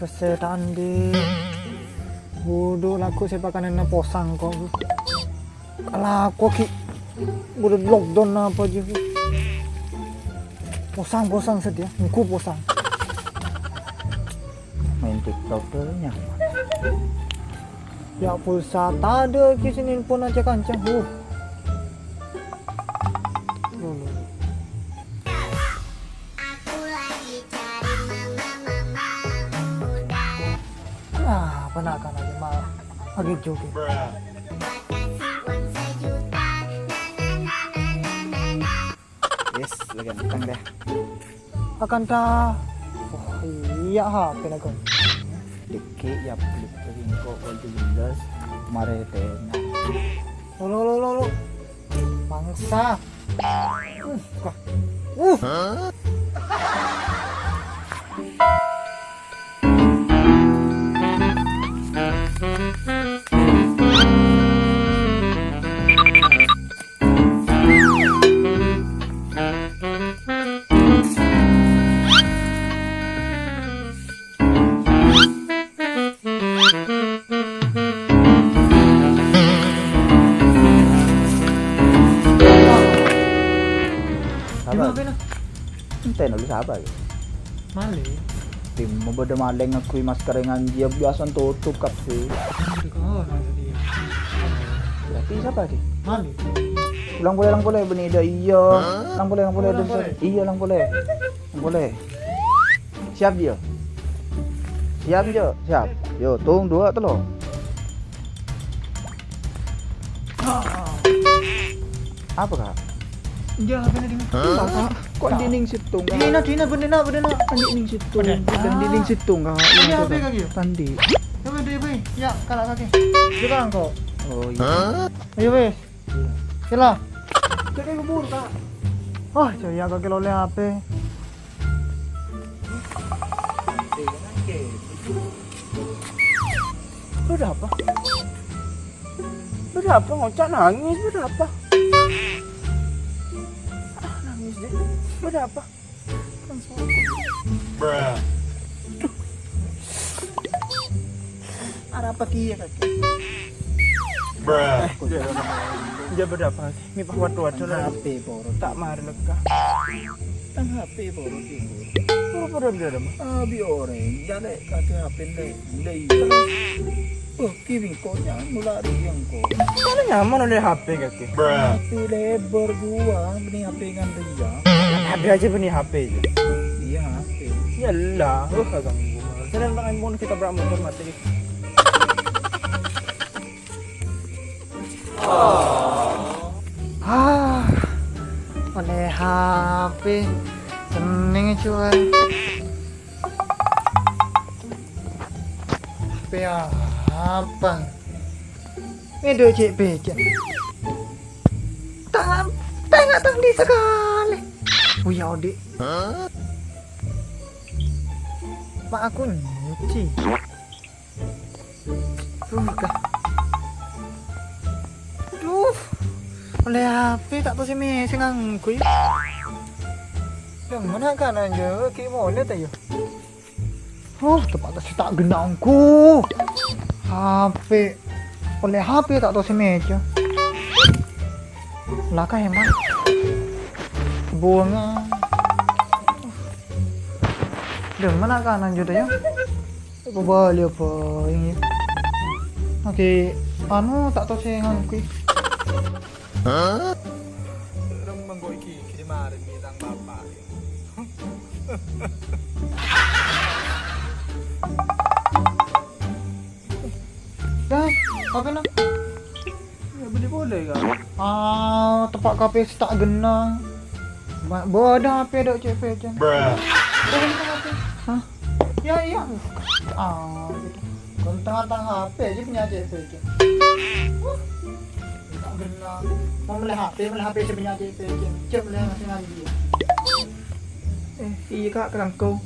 kesetan di bodoh laku sepakan na posang kok. Kalau aku ki udah lockdown apa aja. Posang sedia, aku posang. Main TikTok tuh nyaman. Ya pulsa tak ada ki sini pun aja kancang. Lulu. Ah, penakan aja mal. Lagi joget. Yes, lagi ganteng deh. Akan ta. Oh iya HP na ko. Diki ya pelit ko all the windows maretena. Lo. Bangsa. Kah. Sabar. Gimana? Enten lu sabar. Mali. Tim mo bada maleng aku masker dengan dia biasa tutup kafe. Berarti siapa sih? Mali. Lang boleh benida iya. Lang boleh Lang boleh? Iya lang boleh. Siap dia. Siap. Yo, tung dua telo. Apa kak? Ya, benar di mana? Kok dinding situ kak? Dina benar. Dinding situ. Bener. Bukan dinding situ kak. Iya, apa kaki? Tandi. Ya, benar. Ya, kalau kaki. Sekarang kok. Oh iya. Ayo wes. Kila. Jadi kubur kak. Oh, coy ya kaki lole HP. Udah apa? Ngocak nangis, udah apa? Nangis deh. Udah apa? Kan sama aku. Ada apa kia kaki? Dia berapa? Mi pahwat tuat HP poro. tak mar lekah. Tang HP poro timbul. Pura dia dah. Abi orang jale kaki HP le. Lei. Oh, kibing ko nya mulari yang ko. Mana nyaman oleh HP kaki. HP lebar gua, beli HP ngan dia. HP aja beni HP je. Iya HP. Yalah, kagak gua. Sedang makan pun kita beramal mati. Oleh HP. Seneng cuy. HP apa? Ini cek beja. Tengah tangdi sekali. Oh ya Odi. Pak aku nyuci. Ruka. Duh. Oleh HP tak tahu sih sing ngangkui. Yang mana kan aja ki mole ta yo. Oh, tepat tak genangku. HP. Oleh HP tak tahu sih meja. Laka hemat. Bunga. Yang mana kan aja ta yo. Apa balik apa ini? Oke, anu tak tahu sih ngangkui. Remang kau iki kirimarin bintang bapak. Dah, apa nak? Ya boleh kan? Tempat kafe tak genang. Bodoh HP dok cek fejan. Boleh kita HP? Hah? Ya iya. Gitu. Kalau tengah-tengah HP aja punya cek fejan. Tak genang. Mau beli HP saya punya cek fejan. Cek beli masih lagi. Iya kak kerangkau.